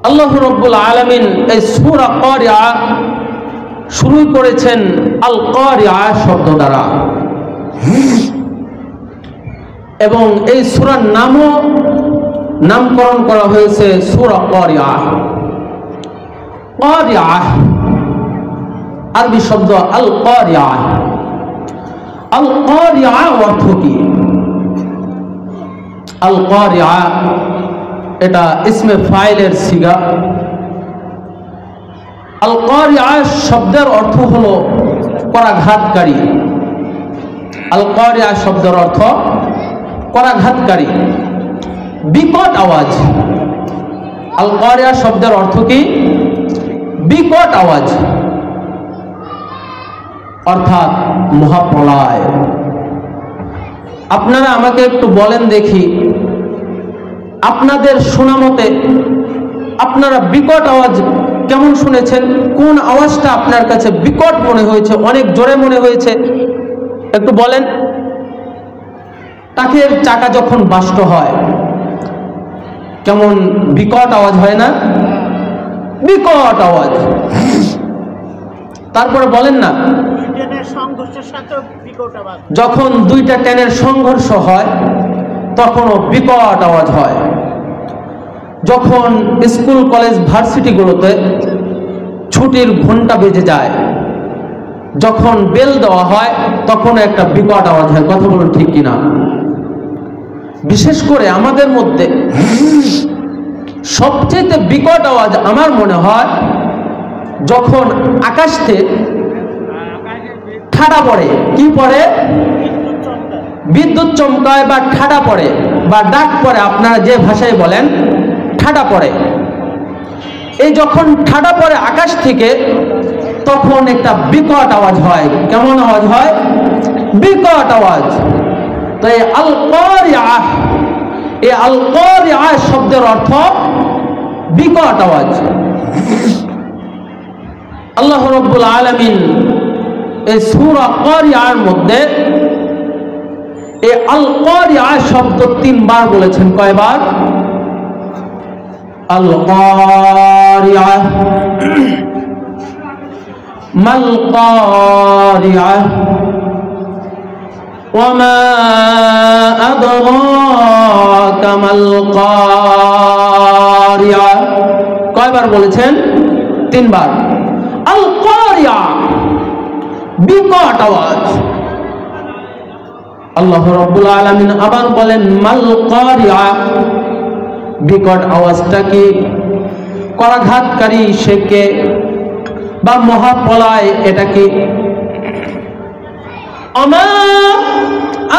আল্লাহ রাব্বুল আলামিন এই সূরা কারিয়া শুরু করেছেন আল কারিয়া শব্দ দ্বারা, এবং এই সূরার নামকরণ করা হয়েছে সূরা কারিয়া। কারিয়া আরবি শব্দ আল কারিয়া। আল কারিয়া অর্থ কি? আল কারিয়া এটা ইসমে ফাইলের সিগা। আল কারিয়া শব্দের অর্থ হলো করাঘাতকারী। আল কারিয়া শব্দের অর্থ করাঘাতকারী, বিকট আওয়াজ। আল কারিয়া শব্দের অর্থ কি? বিকট আওয়াজ, অর্থাৎ মহাপ্রলয়। আপনারা আমাকে একটু বলেন দেখি, আপনাদের শোনা মতে আপনারা বিকট আওয়াজ কেমন শুনেছেন? কোন আওয়াজটা আপনার কাছে বিকট মনে হয়েছে, অনেক জোরে মনে হয়েছে? একটু বলেন। টাকের চাকা যখন বাষ্ট হয় কেমন বিকট আওয়াজ হয় না? বিকট আওয়াজ। তারপরে বলেন না, যখন দুইটা ট্রেনের সংঘর্ষ হয় তখনও বিকট আওয়াজ হয়। যখন স্কুল কলেজ ভার্সিটিগুলোতে ছুটির ঘন্টা বেজে যায়, যখন বেল দেওয়া হয় তখন একটা বিকট আওয়াজ হয়। কথা বলুন ঠিক কিনা? বিশেষ করে আমাদের মধ্যে সবচেয়ে বিকট আওয়াজ আমার মনে হয় যখন আকাশ থেকে ঠাডা পড়ে। কি পড়ে? বিদ্যুৎ চমকায় বা ঠাডা পড়ে বা ডাক পড়ে, আপনারা যে ভাষায় বলেন, ঠাডা পড়ে। এই যখন ঠাডা পড়ে আকাশ থেকে তখন একটা বিকট আওয়াজ হয়। কেমন আওয়াজ হয়? বিকট আওয়াজ। তো এই আল কারিয়া, এই আল কারিয়া শব্দের অর্থ বিকট আওয়াজ। আল্লাহ রাব্বুল আলামিন এই সূরা কারিয়ার মধ্যে এই আল কারিয়া শব্দ 3 বার বলেছেন। কয়বার? আল কারিয়া, মাল কারিয়া, ওয়ামা আদরাকা মাল কারিয়া। কয়বার বলেছেন? 3 বার। আল কারিয়া বিকট আওয়াজ। আল্লাহ রাব্বুল আলামিন আবার বলেন মাল কারিয়া, বিকট আওয়াজটা কি? করাঘাতকারী সে কে বা মহাপ্রলয় এটা কি? আমা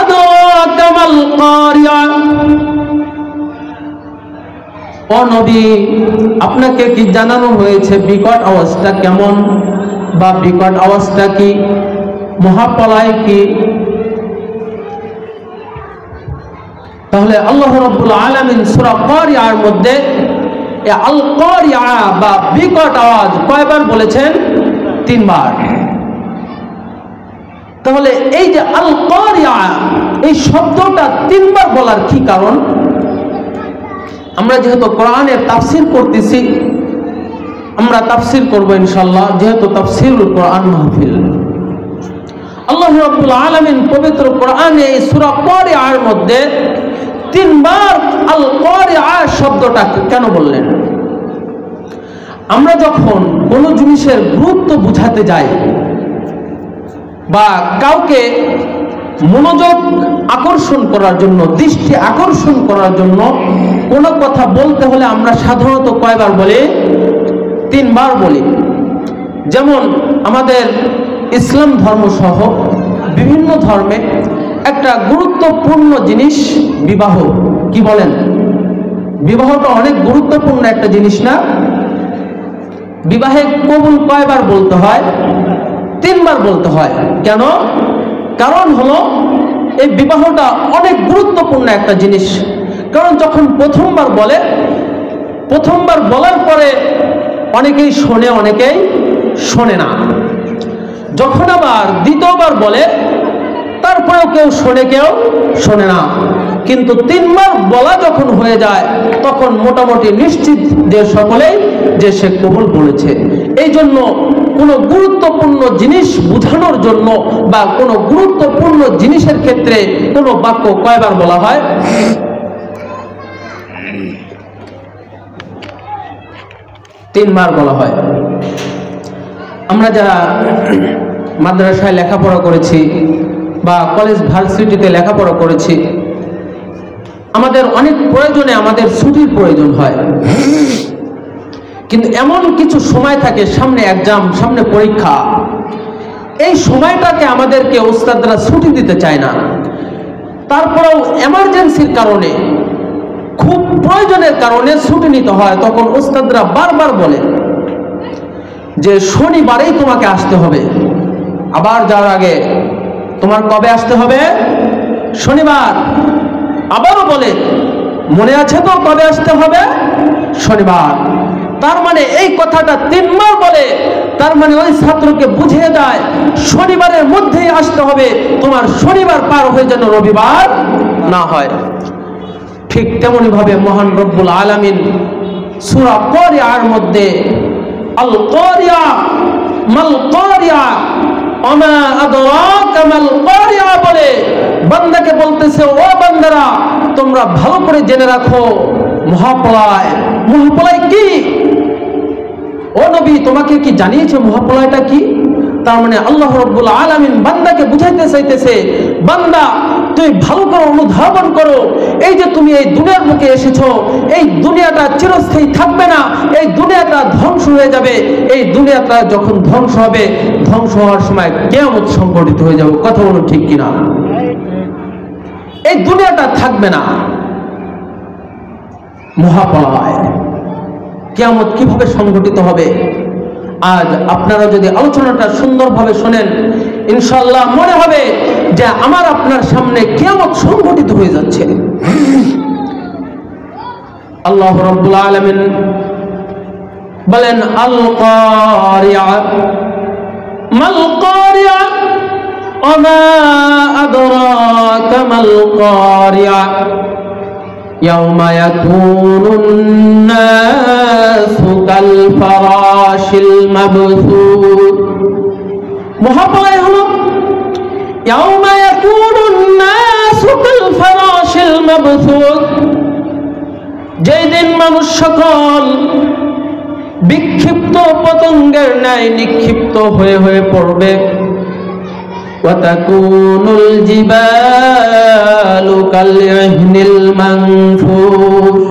আদরাকা মাল কারিয়া। ও নবী, আপনাকে কি জানানো হয়েছে বিকট আওয়াজটা কেমন বা বিকট আওয়াজটা কি, মহাপ্রলয় কি? তাহলে আল্লাহ রাব্বুল আলামিন সূরা কারিয়ার মধ্যে আল কারিয়া বা বিকট আওয়াজ কয়বার বলেছেন? 3 বার। তাহলে এই যে আল কারিয়া এই শব্দটা 3 বার বলার কি কারণ? আমরা যেহেতু কোরআনের তাফসীর করতেছি, আমরা তাফসীর করব ইনশাআল্লাহ, যেহেতু তাফসীরুল কোরআন মাহফিল। আল্লাহ রাব্বুল আলামিন পবিত্র কোরআনে এই সূরা কারিয়ার মধ্যে 3 বার আল কারিয়া শব্দটা কেন বললেন? আমরা যখন কোনো জিনিসের গুরুত্ব বুঝাতে যাই বা কাউকে মনোযোগ আকর্ষণ করার জন্য, দৃষ্টি আকর্ষণ করার জন্য কোনো কথা বলতে হলে আমরা সাধারণত কয়বার বলি? 3 বার বলি। যেমন আমাদের ইসলাম ধর্ম সহ বিভিন্ন ধর্মে একটা গুরুত্বপূর্ণ জিনিস বিবাহ। কি বলেন? বিবাহটা অনেক গুরুত্বপূর্ণ একটা জিনিস না? বিবাহে কবুল কয়বার বলতে হয়? 3 বার বলতে হয়। কেন? কারণ হলো এই বিবাহটা অনেক গুরুত্বপূর্ণ একটা জিনিস। কারণ যখন প্রথমবার বলে, প্রথমবার বলার পরে অনেকেই শোনে, অনেকেই শোনে না। যখন আবার দ্বিতীয়বার বলে তারপরেও কেউ শোনে, কেউ শোনে না। কিন্তু 3 বার বলা যখন হয়ে যায় তখন মোটামুটি নিশ্চিত যে সকলেই যে সে কবুল বলেছে। এই জন্য কোনো গুরুত্বপূর্ণ জিনিস বোঝানোর জন্য বা কোনো গুরুত্বপূর্ণ জিনিসের ক্ষেত্রে কোনো বাক্য কয়বার বলা হয়? 3 বার বলা হয়। আমরা যারা মাদ্রাসায় লেখাপড়া করেছি বা কলেজ ভার্সিটিতে লেখাপড়া করেছি, আমাদের অনেক প্রয়োজনে আমাদের ছুটির প্রয়োজন হয়, কিন্তু এমন কিছু সময় থাকে, সামনে এক্সাম, সামনে পরীক্ষা, এই সময়টাকে আমাদেরকে উস্তাদরা ছুটি দিতে চায় না। তারপরেও এমার্জেন্সির কারণে, খুব প্রয়োজনের কারণে ছুটি নিতে হয়। তখন উস্তাদরা বারবার বলে যে শনিবারেই তোমাকে আসতে হবে। আবার যাওয়ার আগে তোমার কবে আসতে হবে? শনিবার। আবারও বলে মনে আছে তো কবে আসতে হবে? শনিবার। তার মানে এই কথাটা 3 বার বলে, তার মানে ওই ছাত্রকে বুঝিয়ে দেয় শনিবারের মধ্যেই আসতে হবে, তোমার শনিবার পার হয়ে যেন রবিবার না হয়। ঠিক তেমনি ভাবে মহান রব্বুল আলামিন সূরা কারিয়ার মধ্যে আল কারিয়া মাল কারিয়া ওমা আদরাকা মাল কারিয়া বলে বান্দাকে বলতেছে, ও বান্দারা তোমরা ভালো করে জেনে রাখো মহাপ্রলয়। মহাপ্রলয় কি? ও নবী তোমাকে কি জানিয়েছে মহাপ্রলয়টা কি? তার মানে আল্লাহ রাব্বুল আলামিন বান্দাকে বুঝাইতে চাইতেছে, বান্দা তুমি ভালো করে অনুধাবন করো, এই যে তুমি এই দুনিয়ার মুখে এসেছো, এই দুনিয়াটা চিরস্থায়ী থাকবে না, এই দুনিয়াটা ধ্বংস হয়ে যাবে। এই দুনিয়াটা যখন ধ্বংস হবে, ধ্বংস হওয়ার সময় কিয়ামত সংঘটিত হয়ে যাবে। কথা বলুন ঠিক কিনা? এই দুনিয়াটা থাকবে না। মহাপ্রলয়, কিয়ামত কিভাবে সংঘটিত হবে? আজ আপনারা যদি আলোচনাটা সুন্দরভাবে শোনেন, ইনশাআল্লাহ মনে হবে যে আমার আপনার সামনে কিয়ামত সংঘটিত হয়ে যাচ্ছে। আল্লাহ রাব্বুল আলামিন বলেন আল কারিয়া মাল কারিয়া ওমা আদরাকা মাল কারিয়া ইয়াউমা ইয়াকুনুন নাসু কাল ফারাশিল মাবসুত। মহাপ্রলয় হলো ইয়াউমা ইয়াকুনুন নাসু কাল ফারাশিল মাবসুত, যেই দিন মানুষ সকল বিক্ষিপ্ত পতঙ্গের ন্যায় নিক্ষিপ্ত হয়ে হয়ে পড়বে। ওয়াতাকুনুল জিবালু কালইহনিল মানফুশ,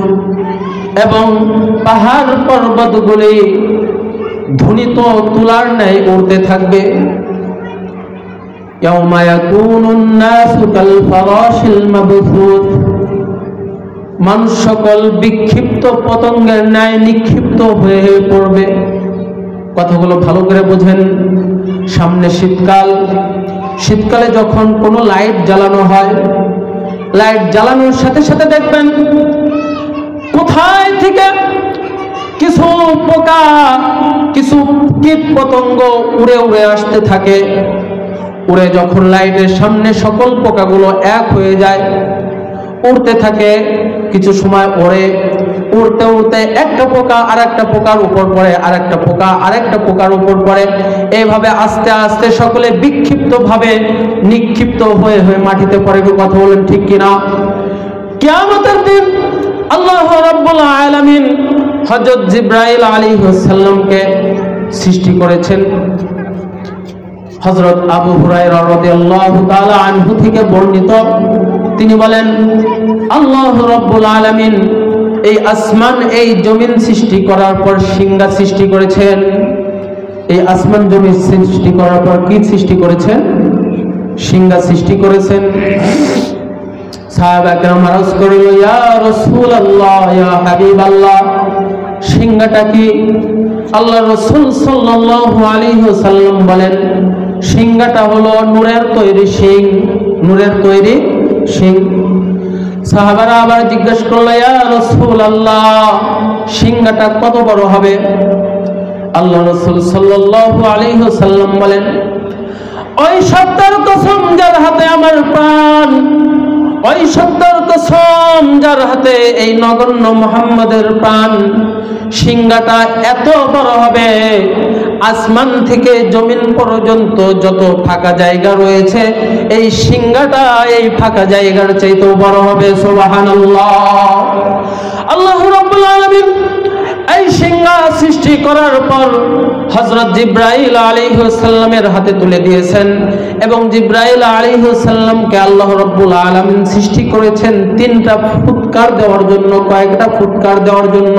এবং পাহাড় পর্বতগুলি ধ্বনিত তুলার ন্যায় উড়তে থাকবে। ইয়াউমা ইয়াকুনুন নাসু কাল ফারাশিল মাবসুত, মানুষ সকল বিক্ষিপ্ত পতঙ্গের ন্যায় নিক্ষিপ্ত হয়ে পড়বে। কথাগুলো ভালো করে বোঝেন। সামনে শীতকাল, শীতকালে যখন কোনো লাইট জ্বালানো হয়, লাইট জ্বালানোর সাথে সাথে দেখবেন কোথায় থেকে কিছু পোকা, কিছু কীট পতঙ্গ উড়ে উড়ে আসতে থাকে। উড়ে যখন লাইটের সামনে সকল পোকাগুলো এক হয়ে যায়, উড়তে থাকে, কিছু সময় ওড়ে, উড়তে উড়তে একটা পোকা আর একটা পোকার উপর পড়ে, আর একটা পোকা আর একটা পোকার উপর পড়ে। এইভাবে আস্তে আস্তে সকলে বিক্ষিপ্ত ভাবে নিক্ষিপ্ত হয়ে হয়ে মাটিতে পড়ে। কথা বলেন ঠিক কিনা? কিয়ামতের দিন আল্লাহ রাব্বুল আলামিন হযরত জিবরাইল আলাইহিস সালামকে সৃষ্টি করেছেন। হযরত আবু হুরায়রা রাদিয়াল্লাহু তাআলা আনহু থেকে বর্ণিত, তিনি বলেন আল্লাহ রাব্বুল আলামিন এই আসমান এই জমিন সৃষ্টি করার পর সিংহা সৃষ্টি করেছেন। এই আসমান জমিন সৃষ্টি করার পর কি সৃষ্টি করেছেন? সিংহা সৃষ্টি করেছেন। সাহাবা কেরাম আরজ করিল, ইয়া রাসূলুল্লাহ, ইয়া হাবিবাল্লাহ, সিংহাটা কি? আল্লাহ রাসূল সাল্লাল্লাহু আলাইহি ওয়াসাল্লাম বলেন, সিংহাটা হলো নূরের তৈরি শিং, নূরের তৈরি শিং। সাহাবারা আবার জিজ্ঞেস করলো, ইয়া রাসূলুল্লাহ, সিংহাটা কত বড় হবে? আল্লাহ রাসূল সাল্লাল্লাহু আলাইহি ওয়াসাল্লাম বলেন, ওই সত্তার কসম যার হাতে আমার প্রাণ, ওই সত্যর কসম যার হাতে এই নগণ্য মুহাম্মাদের প্রাণ, সিংহাটা এত বড় হবে আসমান থেকে জমিন পর্যন্ত যত ফাঁকা জায়গা রয়েছে এই সিংহাটা এই ফাঁকা জায়গার চাইতেও বড় হবে। সুবহানাল্লাহ। আল্লাহ রাব্বুল আলামিন এই সিংহা সৃষ্টি করার পর হযরত জিবরাইল আলাইহিস সালামের হাতে তুলে দিয়েছেন এবং জিবরাইল আলাইহিস সালামকে আল্লাহ রাব্বুল আলামিন সৃষ্টি করেছেন তিনটা ফুৎকার দেওয়ার জন্য। কয়েকটা ফুৎকার দেওয়ার জন্য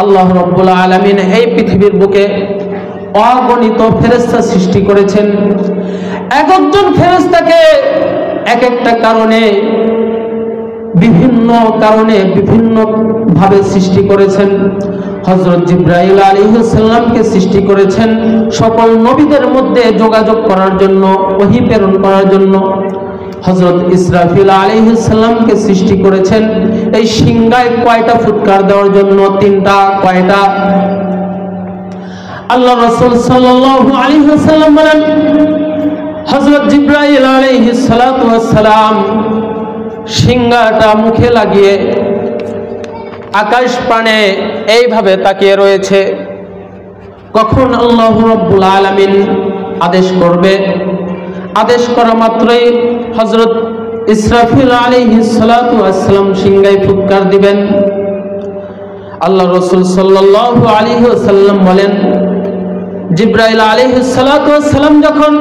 আল্লাহ রাব্বুল আলামিন এই পৃথিবীর বুকে অগণিত ফেরেশতা সৃষ্টি করেছেন। এক একজন ফেরেশতাকে এক একটা কারণে বিভিন্ন ভাবে সৃষ্টি করেছেন। হযরত জিবরাইল আলাইহিস সালামকে সৃষ্টি করেছেন সকল নবীদের মধ্যে যোগাযোগ করার জন্য, ওহী প্রেরণ করার জন্য। হযরত ইসরাফিল আলাইহিস সালামকে সৃষ্টি করেছেন এই সিংহায় কয়টা ফুৎকার দেওয়ার জন্য? তিনটা। কয়টা? আল্লাহ রাসূল সাল্লাল্লাহু আলাইহি ওয়াসাল্লাম বলেন হযরত জিবরাইল আলাইহিস সালাতু ওয়াস সালাম সিংহাটা মুখে লাগিয়ে আকাশ পানে এইভাবে তাকিয়ে রয়েছে। কখন আল্লাহ রাব্বুল আলামিন আদেশ করবে, আদেশ করা মাত্রই হযরত ইসরাফিল আলাইহিস সালাতু ওয়াস সালাম সিংহায় ফুৎকার দিবেন। আল্লাহ রাসূল সাল্লাল্লাহু আলাইহি ওয়াসাল্লাম বলেন জিবরাইল আলাইহিস সালাতু ওয়াস সালাম যখন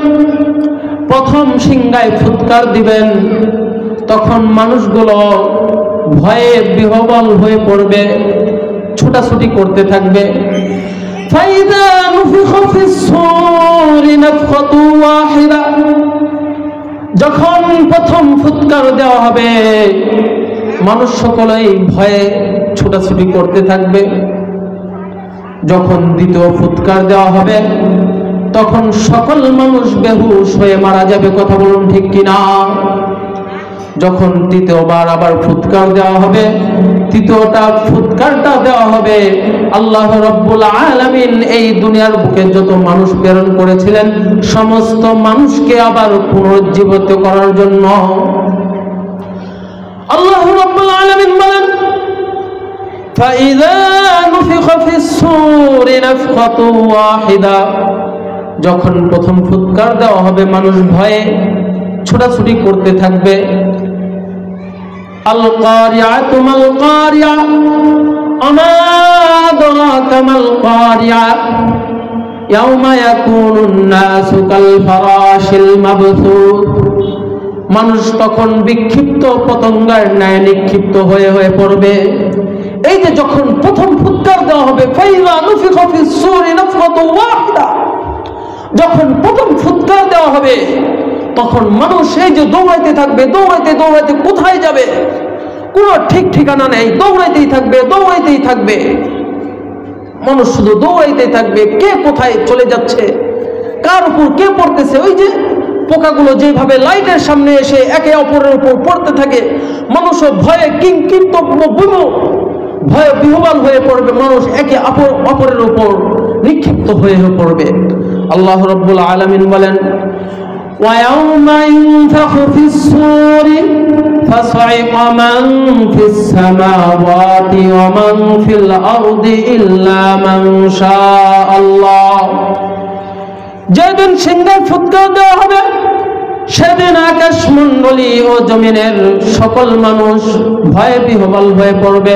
প্রথম সিংহায় ফুৎকার দিবেন তখন মানুষগুলো ভয়ে বিহ্বল হয়ে পড়বে, ছোটাছুটি করতে থাকবে। ফাইদা নুফিখা ফিস সূরি নাফখাতু ওয়াহিদা, যখন প্রথম ফুৎকার দেওয়া হবে মানুষ সকলেই ভয়ে ছোটাছুটি করতে থাকবে। যখন দ্বিতীয় ফুৎকার দেওয়া হবে তখন সকল মানুষ বেহুশ হয়ে মারা যাবে। কথা বলুন ঠিক কিনা? যখন তৃতীয়বার আবার ফুৎকার দেওয়া হবে, তৃতীয়টা ফুৎকারটা দেওয়া হবে আল্লাহ রাব্বুল আলামিন এই দুনিয়ার বুকে যত মানুষ প্রেরণ করেছিলেন সমস্ত মানুষকে আবার পুনরুজ্জীবিত করার জন্য। আল্লাহ রাব্বুল আলামিন বলেন ফাইযা নুফিখা ফিস সূরি নাফখাতু ওয়াহিদা, যখন প্রথম ফুৎকার দেওয়া হবে মানুষ ভয়ে ছোটাছুটি করতে থাকবে। আল কারিয়াতু মাল কারিয়া আমা আদরাকা মাল কারিয়া ইয়াউমা ইয়াকুনুন নাসু কাল ফারাশিল মাবসুস, মানুষ তখন বিক্ষিপ্ত পতঙ্গের ন্যায় নিক্ষিপ্ত হয়ে হয়ে পড়বে। এই যে যখন প্রথম ফুৎকার দেওয়া হবে ফাইযা নুফিখা ফিস সূরি নাফখাতু ওয়াহিদা, যখন প্রথম ফুৎকার দেওয়া হবে তখন মানুষ এই যে দৌড়াইতে থাকবে, দৌড়াইতে দৌড়াইতে কোথায় যাবে কোনো ঠিক ঠিকানা নেই, দৌড়াইতেই থাকবে, দৌড়াইতেই থাকবে। মানুষ শুধু দৌড়াইতেই থাকবে, কে কোথায় চলে যাচ্ছে, কার উপর কে পড়তেছে। ওই যে পোকাগুলো যেভাবে লাইটের সামনে এসে একে অপরের উপর পড়তে থাকে, মানুষও ভয়ে ভয়ে বিহ্বল হয়ে পড়বে, মানুষ একে অপরের উপর নিক্ষিপ্ত হয়ে পড়বে। আল্লাহ রাব্বুল আলামিন বলেন وَيَوْمَ يُنفَخُ فِي الصُّورِ فَصَعِقَ مَنْ فِي السَّمَاوَاتِ وَمَنْ فِي الْأَرْضِ إِلَّا مَنْ شَاءَ اللَّهُ, যেদিন সিংহায় ফুৎকার দেওয়া হবে সেদিন আকাশমণ্ডলী ও জমিনের সকল মানুষ ভয়ে বিহ্বল হয়ে পড়বে,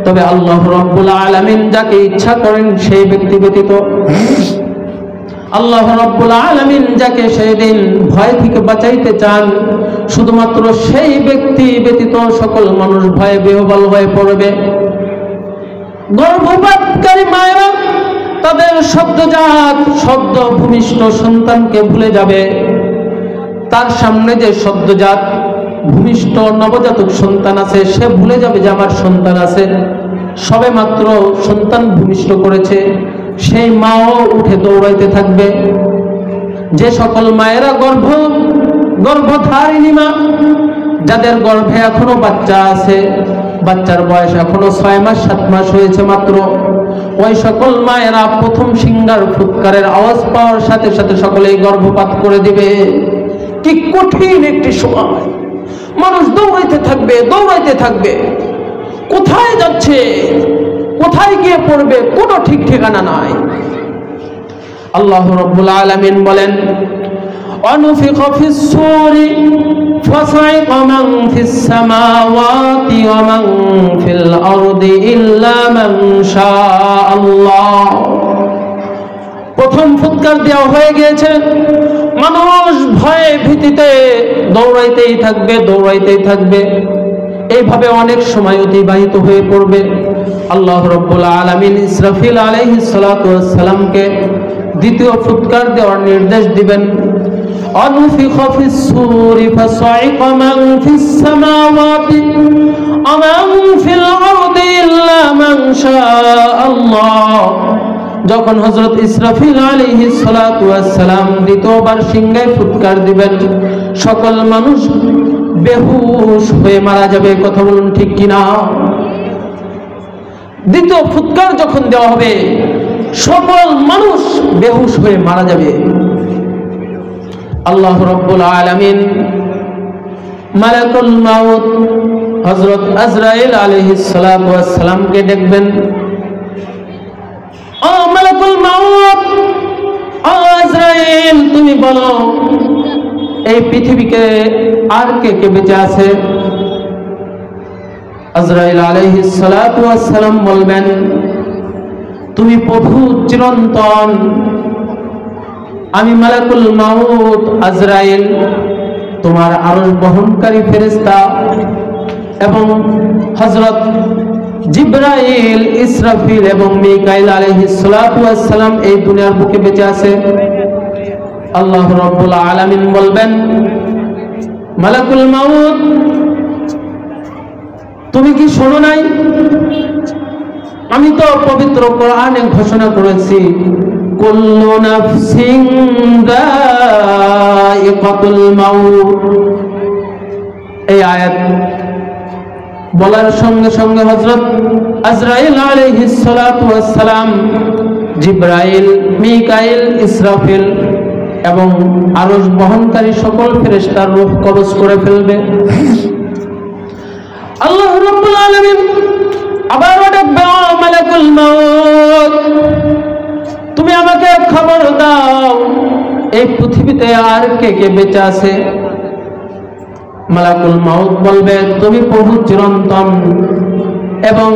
তবে আল্লাহ রাব্বুল আলামিন যাকে ইচ্ছা করেন সেই ব্যক্তি ব্যতীত, আল্লাহ রাব্বুল আলামিন যাকে সেই দিন ভয় থেকে বাঁচাইতে চান শুধুমাত্র সেই ব্যক্তি ব্যতীত সকল মানুষ ভয়ে বিহ্বল হয়ে পড়বে। গর্ভপাতকারী মায়েরা তাদের সদ্য ভূমিষ্ঠ সন্তানকে ভুলে যাবে। তার সামনে যে সদ্যজাত ভূমিষ্ঠ নবজাতক সন্তান আছে সে ভুলে যাবে যে আমার সন্তান আছে, সবে মাত্র সন্তান ভূমিষ্ঠ করেছে। সেই মাও উঠে দৌড়াইতে থাকবে। যে সকল মায়েরা গর্ভধারিণী মা, যাদের গর্ভে এখনো বাচ্চা আছে, বাচ্চার বয়স এখনো 6 মাস 7 মাস হয়েছে মাত্র, ওই সকল মায়েরা প্রথম সিংহার ফুৎকারের আওয়াজ পাওয়ার সাথে সাথে সকলেই গর্ভপাত করে দিবে। কি কঠিন একটি সময়, মানুষ দৌড়াইতে থাকবে, দৌড়াইতে থাকবে, কোথায় যাচ্ছে, কোথায় গিয়ে পড়বে কোনো ঠিক ঠিকানা নাই। আল্লাহ রাব্বুল আলামিন বলেন, অনুফিখা ফিস সূরি ফাসাইকা মান ফিস সামাওয়াতি ওয়া মান ফিল আরদি ইল্লা মান শাআল্লাহ। প্রথম ফুৎকার দেওয়া হয়ে গিয়েছে, মানুষ ভয়ে ভীতিতে দৌড়াইতেই থাকবে, দৌড়াইতেই থাকবে, এইভাবে অনেক সময় অতিবাহিত হয়ে পড়বে। আল্লাহ রাব্বুল আলামিন ইসরাফিল আলাইহিস সালাতু ওয়াস সালামকে দ্বিতীয় ফুৎকার দেওয়ার নির্দেশ দিবেন। অনুফিখা ফিস সূরি ফাসাইকা মান ফিস সামাওয়াতি ওয়া মান ফিল আরদি ইল্লা মান শাআল্লাহ। যখন হযরত ইসরাফিল আলাইহিস সালাতু ওয়াস সালাম দ্বিতীয়বার সিংহায় ফুৎকার দিবেন, সকল মানুষ বেহুশ হয়ে মারা যাবে। কথা বলুন ঠিক কিনা? দ্বিতীয় ফুৎকার যখন দেওয়া হবে, সকল মানুষ বেহুশ হয়ে মারা যাবে। আল্লাহ রাব্বুল আলামিন মালাকুল মাউত হযরত আজরাইল আলাইহিস সালাতু ওয়াস সালামকে ডাকবেন, ও মালাকুল মাউত, ও আজরাইল, তুমি বলো এই পৃথিবীকে আর কে কে বেঁচে আছে? আজরাইল আলাইহিস সালাতু ওয়াস সালাম বলবেন, তুমি প্রভু চিরন্তন, আমি মালাকুল মাউত আজরাইল, তোমার আরশ বহনকারী ফেরেশতা, এবং হযরত জিবরাইল, ইসরাফিল এবং মিকাইল আলাইহিস সালাতু ওয়াস সালাম এই দুনিয়ার বুকে বেঁচে আছে। আল্লাহ রাব্বুল আলামিন বলবেন, মালাকুল মাউত, তুমি কি শোনো নাই? আমি তো পবিত্র কোরআনে ঘোষণা করেছি, কুল্লু নাফসিন যায়িকাতুল মাউত। এই আয়াত বলার সঙ্গে সঙ্গে হযরত আজরাইল আলাইহিস সালাতু ওয়াস সালাম, জিবরাইল, মিকাইল, ইসরাফিল এবং আরশ বহনকারী সকল ফেরেশতার রূহ কবজ করে ফেলবে। আল্লাহ রাব্বুল আলামিন আবার ডাকবে, ও মালাকুল মাউত, তুমি আমাকে খবর দাও এই পৃথিবীতে আর কে কে বেঁচে আছে? মালাকুল মাউত বলবে, তুমি প্রভু চিরন্তন এবং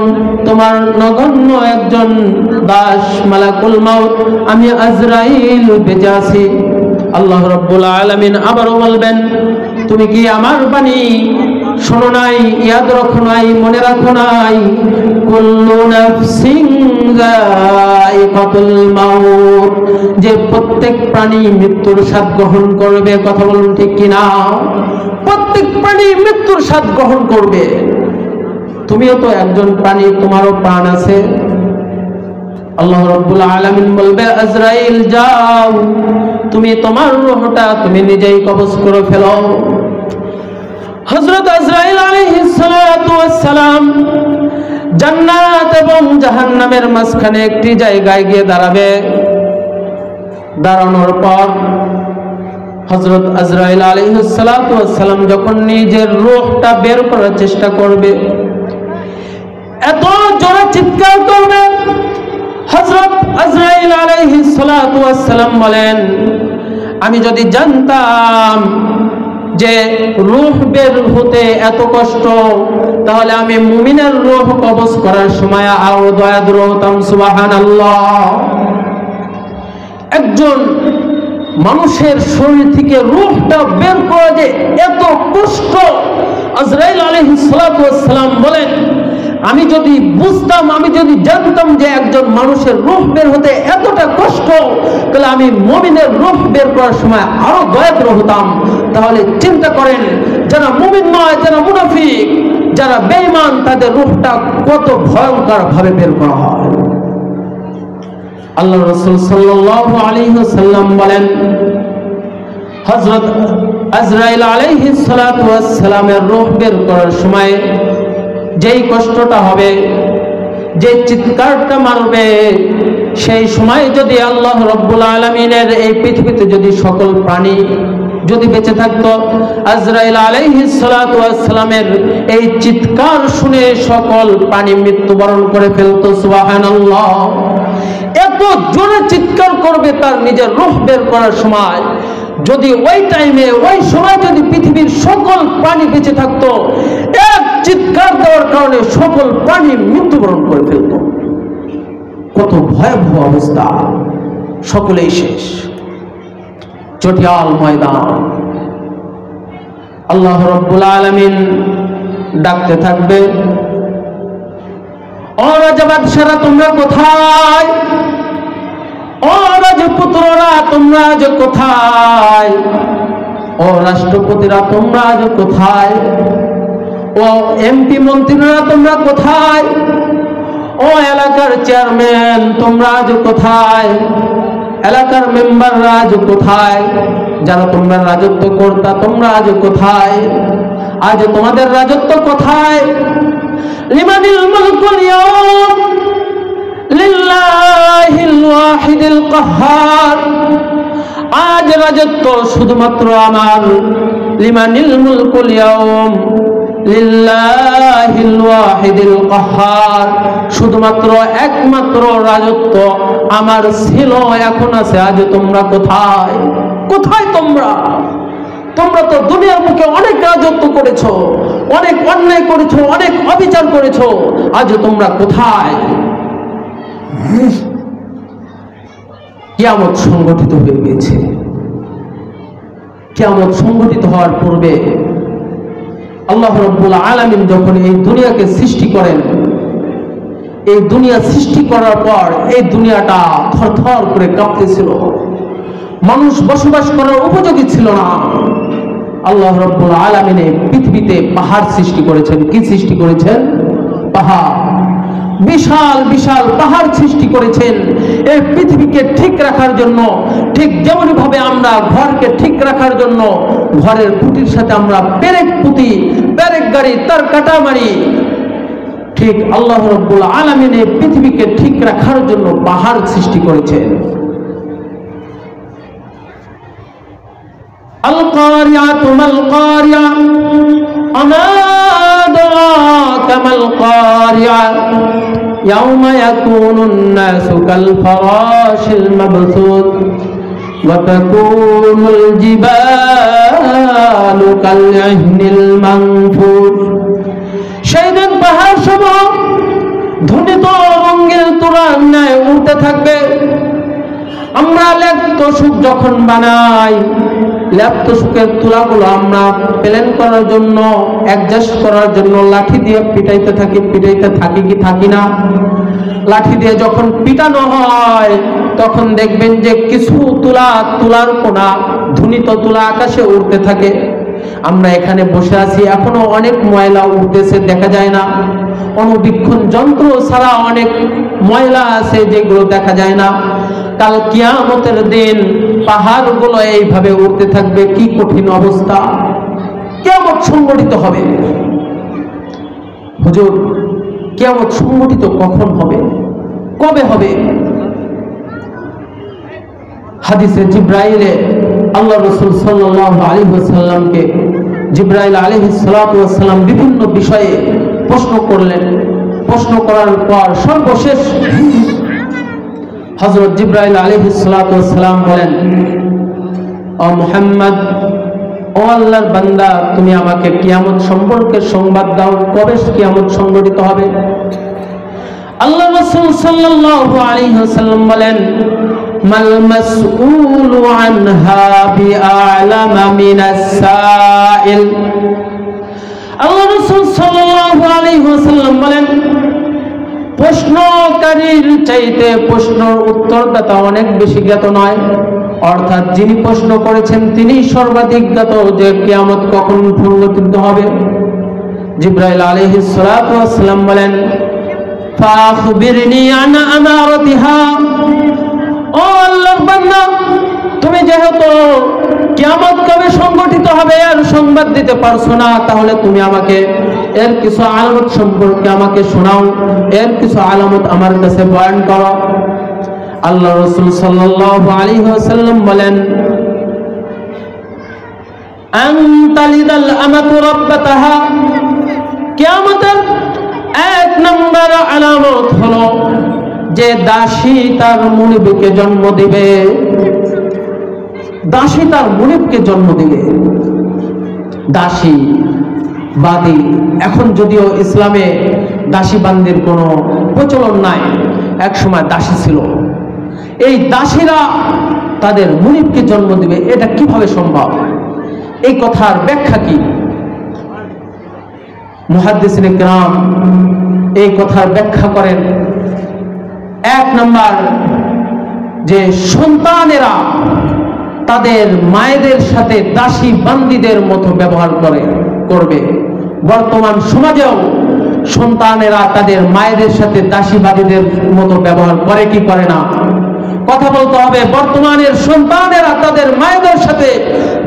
তোমার নগণ্য একজন দাস মালাকুল মাউত, আমি আজরাইল বেঁচে আছি। আল্লাহ রাব্বুল আলামিন আবারও বলবেন, তুমি কি আমার বাণী শোনো নাই, ইয়াদ রাখো নাই, মনে রাখো নাই? কুল্লু নাফসিন যায়িকাতুল মাউত, যে প্রত্যেক প্রাণী মৃত্যুর স্বাদ গ্রহণ করবে। কথা বলুন ঠিক কিনা? প্রত্যেক প্রাণী মৃত্যুর স্বাদ গ্রহণ করবে। তুমিও তো একজন প্রাণী, তোমারও প্রাণ আছে। আল্লাহ রাব্বুল আলামিন বলবে, আজরাইল যাও, তুমি তোমার রূহটা তুমি নিজেই কবজ করে ফেলো। হযরত আজরাইল আলাইহিস সালাতু ওয়াস সালাম জান্নাত এবং জাহান্নামের মাঝখানে একটি জায়গায় গিয়ে দাঁড়াবে। দাঁড়ানোর পর হযরত আজরাইল আলাইহিস সালাতু ওয়াস সালাম যখন নিজের রূহটা বের করার চেষ্টা করবে, এত জোরে চিৎকার করবে, হযরত আজরাইল আলাইহিস সালাতু ওয়াস সালাম বলেন, আমি যদি জানতাম যে রূহ বের হতে এত কষ্ট, তাহলে আমি মুমিনের রূহ কবজ করার সময় আরো দয়াদ্র হতাম। সুবহানাল্লাহ। একজন মানুষের শরীর থেকে রূহটা বের করা যে এত কষ্ট, আজরাইল আলাইহিস সালাতু ওয়াস সালাম বলেন, আমি যদি বুঝতাম, আমি যদি জানতাম যে একজন মানুষের রূহ বের হতে এতটা কষ্ট, তাহলে আমি মুমিনের রূহ বের করার সময় আরো দয়াদ্র হতাম। তাহলে চিন্তা করেন, যারা মুমিন নয়, যারা মুনাফিক, যারা বেঈমান, তাদের রূহটা কত ভয়ঙ্কর ভাবে বের করা হয়। আল্লাহ রাসূল সাল্লাল্লাহু আলাইহি ওয়াসাল্লাম বলেন, হযরত আজরাইল আলাইহিস সালাতু ওয়াস সালামের রূহ বের করার সময় যেই কষ্টটা হবে, যে চিৎকারটা মারবে, সেই সময় যদি আল্লাহ রাব্বুল আলামিনের এই পৃথিবীতে যদি সকল প্রাণী যদি বেঁচে থাকতো, আজরাইল আলাইহিস সালাতু ওয়াস সালামের এই চিৎকার শুনে সকল প্রাণী মৃত্যুবরণ করে ফেলতো। সুবহানাল্লাহ। এত জোরে চিৎকার করবে তার নিজের রূহ বের করার সময়, যদি ওই টাইমে ওই সময় যদি পৃথিবীর সকল প্রাণী বেঁচে থাকতো, এক চিৎকার দেওয়ার কারণে সকল প্রাণী মৃত্যুবরণ করে ফেলতো। কত ভয়াবহ অবস্থা, সকলেই শেষ, চটিয়াল ময়দান। আল্লাহ রাব্বুল আলামিন ডাকতে থাকবে, ও রাজা বাদশারা তোমরা কোথায়? ও রাজপুত্ররা তোমরা আজ কোথায়? ও রাষ্ট্রপতিরা তোমরা আজ কোথায়? ও এমপি মন্ত্রীরা তোমরা কোথায়? ও এলাকার চেয়ারম্যান তোমরা আজ কোথায়? এলাকার মেম্বাররা আজ কোথায়? যারা তোমরা রাজত্ব কর্তা তোমরা আজ কোথায়? আজ তোমাদের রাজত্ব কোথায়? লিমানিল মুলকুল ইয়াউম লিল্লাহিল ওয়াহিদিল কাহ্হার। আজ রাজত্ব শুধুমাত্র আমার। লিমানিল মুলকুল ইয়াউম লিল্লাহিল ওয়াহিদিল কাহ্হার। শুধুমাত্র একমাত্র রাজত্ব আমার ছিল, এখন আছে। আজ তোমরা কোথায়? কোথায় তোমরা? তোমরা তো দুনিয়ার মুখে অনেক রাজত্ব করেছো, অনেক অন্যায় করেছো, অনেক অবিচার করেছো, আজ তোমরা কোথায়? কিয়ামত সংগঠিত হয়ে গেছে। কিয়ামত সংগঠিত হওয়ার পূর্বে আল্লাহ রাব্বুল আলামিন যখন এই দুনিয়াকে সৃষ্টি করেন, এই দুনিয়া সৃষ্টি করার পর এই দুনিয়াটা থরথর করে কাঁপতেছিল, মানুষ বসবাস করার উপযোগী ছিল না। আল্লাহ রাব্বুল আলামিন পৃথিবীতে পাহাড় সৃষ্টি করেছেন। কি সৃষ্টি করেছেন? পাহাড়। বিশাল বিশাল পাহাড় সৃষ্টি করেছেন এই পৃথিবীকে ঠিক রাখার জন্য। ঠিক যেমন ভাবে আমরা ঘরকে ঠিক রাখার জন্য ঘরের খুঁটির সাথে আমরা পেরেক পুঁতি, পেরেক গাড়ি, তার কাটা মারি, ঠিক আল্লাহ রাব্বুল আলামিন এই পৃথিবীকে ঠিক রাখার জন্য পাহাড় সৃষ্টি করেছেন। আল কারিয়াতু মাল কারিয়া আমা আদরাকা মাল কারিয়া ইয়াউমা ইয়াকুনুন নাসু কাল ফারাশিল মাবসুত ওয়া তাকুনুল জিবালু কাল ইহনিল মানফুস। সেদিন পাহাড় সমূহ ধ্বনিত রঙের তুলার ন্যায় উঠতে থাকবে। আমরা লেপ্তসুক যখন বানাই, লেপ্তসুকের তুলাগুলো আমরা প্লেন করার জন্য, অ্যাডজাস্ট করার জন্য লাঠি দিয়ে পিটাইতে থাকি কি থাকি না? লাঠি দিয়ে যখন পিটানো হয় তখন দেখবেন যে কিছু তুলার কোনা, ধ্বনিত তুলা আকাশে উড়তে থাকে। আমরা এখানে বসে আছি, এখনো অনেক ময়লা উঠতেছে, দেখা যায় না। অনুবীক্ষণ যন্ত্র ছাড়া অনেক ময়লা আছে যেগুলো দেখা যায় না। কাল কিয়ামতের দিন পাহাড়গুলো এইভাবে উঠতে থাকবে। কি কঠিন অবস্থা! কিয়ামত সংগঠিত হবে। হুজুর, কিয়ামত সংগঠিত কখন হবে, কবে হবে? হাদিসে জিব্রাইলে আল্লাহ রাসূল সাল্লাল্লাহু আলাইহি ওয়াসাল্লামকে জিব্রাইল আলাইহিস সালাতু ওয়াস সালাম বিভিন্ন বিষয়ে প্রশ্ন করলেন। প্রশ্ন করার পর সর্বশেষ হযরত জিব্রাইল আলাইহিস সালাতু ওয়াস সালাম বলেন, ও মুহাম্মদ, ও আল্লাহর বান্দা, তুমি আমাকে কিয়ামত সম্পর্কে সংবাদ দাও, কবে কিয়ামত সংঘটিত হবে? আল্লাহ রাসূল সাল্লাল্লাহু আলাইহি ওয়াসাল্লাম বলেন, মাল মাসউলু আনহা বিআলামা মিনাস সাইল। আল্লাহ রাসূল সাল্লাল্লাহু আলাইহি ওয়াসাল্লাম বলেন, প্রশ্নকারীর চাইতে প্রশ্নের উত্তরদাতা অনেক বেশি জ্ঞাত নয়। অর্থাৎ যিনি প্রশ্ন করেছেন তিনি সর্বাধিক জ্ঞাত যে কিয়ামত কখন সংঘটিত হবে। জিব্রাইল আলাইহিস সালাতু ওয়াস সালাম বলেন, ফাখবিরনি আন আমারাতিহা। ও আল্লাহর বান্দা, তুমি যেহেতু কিয়ামত কবে সংঘটিত হবে এর সংবাদ দিতে পারছো না, তাহলে তুমি আমাকে এর কিছু আলামত সম্পর্কে আমাকে শোনাও, এর কিছু আলামত আমার কাছে বয়ান করো। আল্লাহ রাসূল সাল্লাল্লাহু আলাইহি ওয়াসাল্লাম বলেন, আন তালিদাল আমাতু রাব্বাতাহা, কিয়ামতের এক নম্বর আলামত হলো যে দাসী তার মুনিবকে জন্ম দিবে। দাসী তার মুনিবকে জন্ম দিবে। দাসী বাদী, এখন যদিও ইসলামে দাসী বান্দির কোনো প্রচলন নাই, এক সময় দাসী ছিল। এই দাসীরা তাদের মুনিবকে জন্ম দিবে, এটা কিভাবে সম্ভব? এই কথার ব্যাখ্যা কি? মুহাদ্দিসিনে কিরাম এই কথার ব্যাখ্যা করেন, এক নাম্বার যে সন্তানেরা তাদের মায়েদের সাথে দাসী বান্দীদের মতো ব্যবহার করবে। বর্তমান সমাজেও সন্তানেরা তাদের মায়েদের সাথে দাসী বান্দীদের মতো ব্যবহার করে কি করে না? কথা বলতে হবে, বর্তমানের সন্তানেরা তাদের মায়েদের সাথে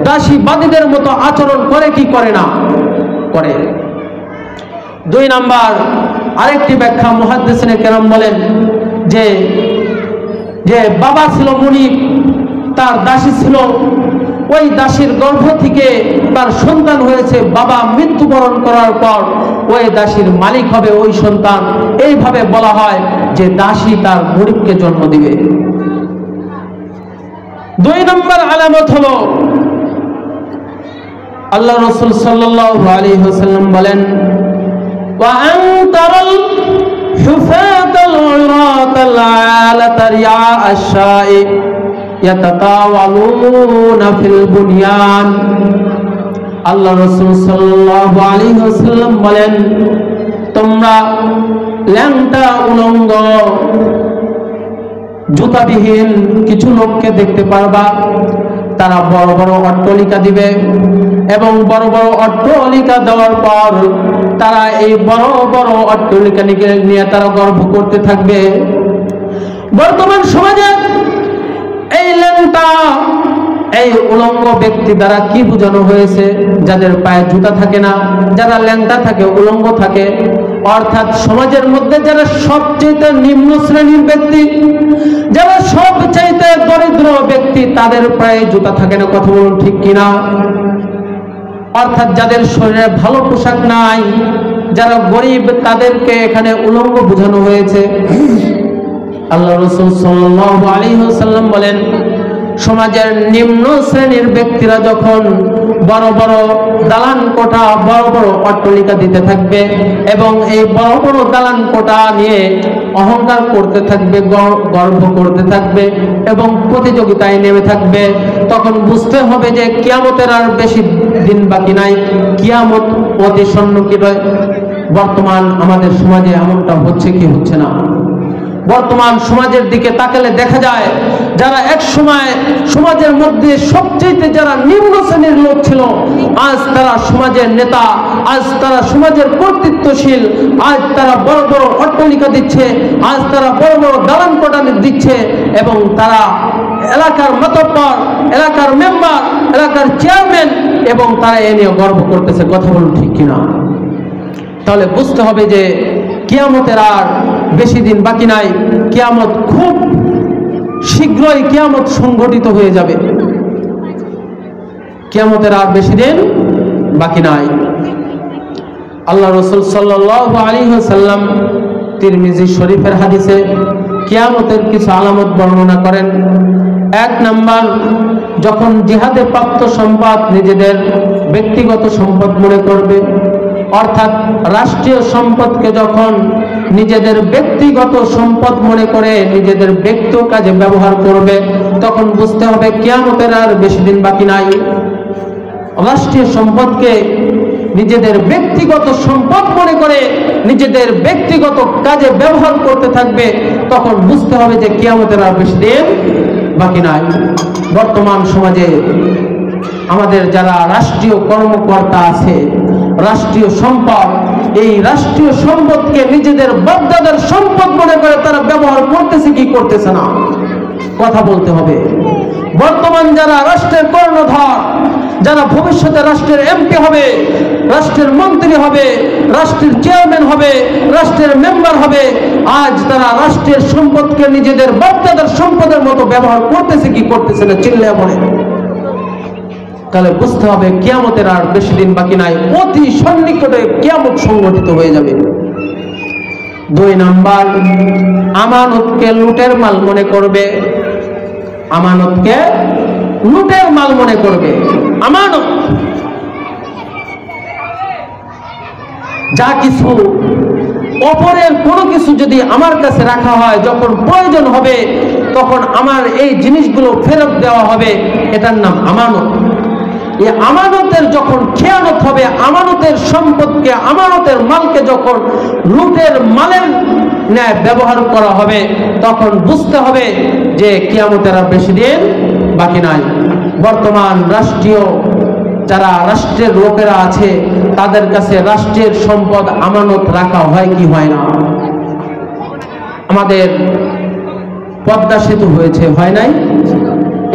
দাসী বান্দীদের মতো আচরণ করে কি করে না? করে। দুই নাম্বার আরেকটি ব্যাখ্যা মুহাদ্দিসিনে কেরাম বলেন যে যে বাবা ছিল মুনিব, তার দাসী ছিল, ওই দাসীর গর্ভ থেকে তার সন্তান হয়েছে, বাবা মৃত্যুবরণ করার পর ওই দাসীর মালিক হবে ওই সন্তান। এইভাবে বলা হয় যে দাসী তার মুনিবকে জন্ম দিবে। দুই নম্বর আলামত হলো আল্লাহ রাসূল সাল্লাল্লাহু আলাইহি ওয়াসাল্লাম বলেন, ওয়া আন তারাল হুফাতাল উরাতাল আলাতা রিয়া আশ-শাই ইয়াতাতাওয়ালুনা ফিল বুনিয়ান। আল্লাহ রাসূল সাল্লাল্লাহু আলাইহি ওয়াসাল্লাম বলেন, তোমরা ল্যাংটা উলঙ্গ জুতাবিহীন কিছু লোককে দেখতে পারবা, তারা বড় বড় অট্টালিকা দিবে এবং বড় বড় অট্টালিকা দেওয়ার পর তারা এই বড় বড় অট্টালিকা নিয়ে তারা গর্ব করতে থাকবে। বর্তমান সমাজে এই ল্যাংটা, এই উলঙ্গ ব্যক্তি দ্বারা কি বোঝানো হয়েছে? যাদের পায়ে জুতা থাকে না, যারা ল্যাংটা থাকে, উলঙ্গ থাকে, অর্থাৎ সমাজের মধ্যে যারা সবচেয়ে নিম্ন শ্রেণীর ব্যক্তি, যারা সবচেয়ে দরিদ্র ব্যক্তি, তাদের পায়ে জুতা থাকে না। কথা বলুন ঠিক কিনা? অর্থাৎ যাদের শরীরে ভালো পোশাক নাই, যারা গরিব, তাদেরকে এখানে উলঙ্গ বোঝানো হয়েছে। আল্লাহ রাসূল সাল্লাল্লাহু আলাইহি ওয়াসাল্লাম বলেন, সমাজের নিম্ন শ্রেণীর ব্যক্তিরা যখন বড় বড় দালান কোঠা, বড় বড় অট্টালিকা দিতে থাকবে এবং এই বড় বড় দালান কোঠা নিয়ে অহংকার করতে থাকবে, গর্ব করতে থাকবে এবং প্রতিযোগিতায় নেমে থাকবে, তখন বুঝতে হবে যে কিয়ামতের আর বেশি দিন বাকি নাই, কিয়ামত অতি সন্নিকটে। বর্তমান আমাদের সমাজে এমনটা হচ্ছে কি হচ্ছে না? বর্তমান সমাজের দিকে তাকালে দেখা যায়, যারা এক সময় সমাজের মধ্যে সবচেয়ে যারা নিম্ন শ্রেণীর লোক ছিল, আজ তারা সমাজের নেতা, আজ তারা সমাজের কর্তৃত্বশীল, আজ তারা বড় বড় অট্টালিকা দিচ্ছে, আজ তারা বড় বড় দালান কোঠা দিচ্ছে এবং তারা এলাকার মাতব্বর, এলাকার মেম্বার, এলাকার চেয়ারম্যান, এবং তারা এ নিয়ে গর্ব করতেছে। কথা বলুন ঠিক কিনা? তাহলে বুঝতে হবে যে কিয়ামতের আর বেশি দিন বাকি নাই, কিয়ামত খুব শীঘ্রই কিয়ামত সংঘটিত হয়ে যাবে। কিয়ামতের আর বেশি দিন বাকি নাই। আল্লাহ রাসূল সাল্লাল্লাহু আলাইহি ওয়াসাল্লাম তিরমিজি শরীফের হাদিসে কিয়ামতের কিছু আলামত বর্ণনা করেন। এক নাম্বার, যখন জিহাদে প্রাপ্ত সম্পদ নিজেদের ব্যক্তিগত সম্পদ মনে করবে, অর্থাৎ রাষ্ট্রীয় সম্পদকে যখন নিজেদের ব্যক্তিগত সম্পদ মনে করে নিজেদের ব্যক্তিগত কাজে ব্যবহার করবে, তখন বুঝতে হবে কিয়ামতের আর বেশি দিন বাকি নাই। রাষ্ট্রীয় সম্পদকে নিজেদের ব্যক্তিগত সম্পদ মনে করে নিজেদের ব্যক্তিগত কাজে ব্যবহার করতে থাকবে, তখন বুঝতে হবে যে কিয়ামতের আর বেশি দিন বাকি নাই। বর্তমান সমাজে আমাদের যারা রাষ্ট্রীয় কর্মকর্তা আছে, রাষ্ট্রীয় সম্পদ, এই রাষ্ট্রীয় সম্পদকে নিজেদের বাপদাদার সম্পদ মনে করে তারা ব্যবহার করতেছে কি করতেছে না? কথা বলতে হবে। বর্তমান যারা রাষ্ট্রের কর্ণধার, যারা ভবিষ্যতে রাষ্ট্রের এমপি হবে, রাষ্ট্রের মন্ত্রী হবে, রাষ্ট্রের চেয়ারম্যান হবে, রাষ্ট্রের মেম্বার হবে, আজ তারা রাষ্ট্রের সম্পদকে নিজেদের বাপদাদার সম্পদের মতো ব্যবহার করতেছে কি করতেছে না? চিল্লায় বলে। তাহলে বুঝতে হবে কিয়ামতের আর বেশি দিন বাকি নাই, অতি সন্নিকটে কিয়ামত সংঘটিত হয়ে যাবে। 2 নাম্বার, আমানতকে লুটের মাল মনে করবে। আমানতকে লুটের মাল মনে করবে। আমানত যা কিছু, অপরের কোনো কিছু যদি আমার কাছে রাখা হয়, যখন প্রয়োজন হবে তখন আমার এই জিনিসগুলো ফেরত দেওয়া হবে, এটার নাম আমানত। এই আমানতের যখন খেয়ানত হবে, আমানতের সম্পদকে, আমানতের মালকে যখন লুটের মালের ন্যায় ব্যবহার করা হবে, তখন বুঝতে হবে যে কিয়ামতের আর বেশি দিন বাকি নাই। বর্তমান যারা রাষ্ট্রের লোকেরা আছে, তাদের কাছে রাষ্ট্রের সম্পদ আমানত রাখা হয় কি হয় না? আমাদের পদ্মা সেতু হয়েছে, হয় নাই?